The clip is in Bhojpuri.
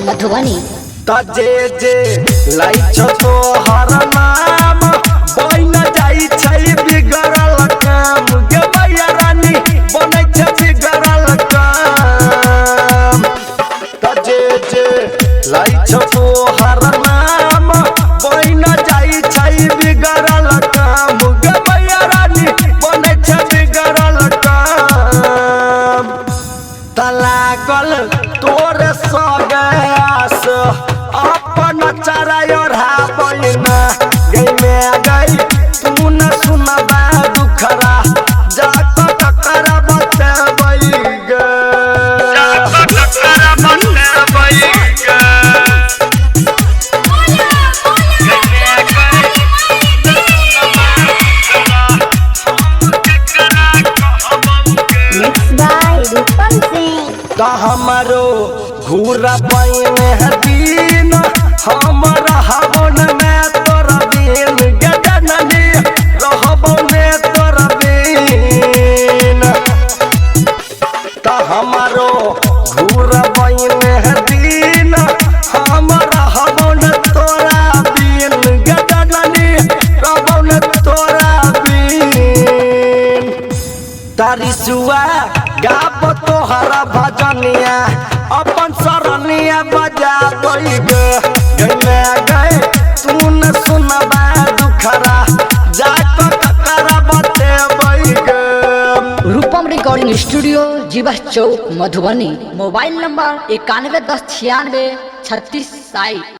मधुबनी। तजे जे लाई छ तो हर नाम बन जाई छै बिगड़ल काम गे मैया रानी बनै छै बिगड़ल काम। तजे जे लाई छ तो हर नाम बन जाई छै बिगड़ल काम गे मैया रानी बनै छै बिगड़ल काम। तलागल तोर सगयास अपन चरायोरा बहिना गई में गई तू न सुनबा दुखरा जाक टकरा बतबई ग जाक टकरा बतबई ग तो हमारो घूरा पैन दिन हमर हवन में तोरा दिन गे जननी रहबो में तोरा दिन। तो हमारो घूरा पैन दिन हमर हवन तोरा दिन गे जननी रहबो में तोरा दिन। तारी सुआ गाब तोहरा भजनिया अपन सरनिया बजा गई गए तू न सुनबा दुखरा जाक टकरा बतेबई ग। रूपम रिकॉर्डिंग स्टूडियो जीवा चौक मधुबनी। Mobile number 9110963660।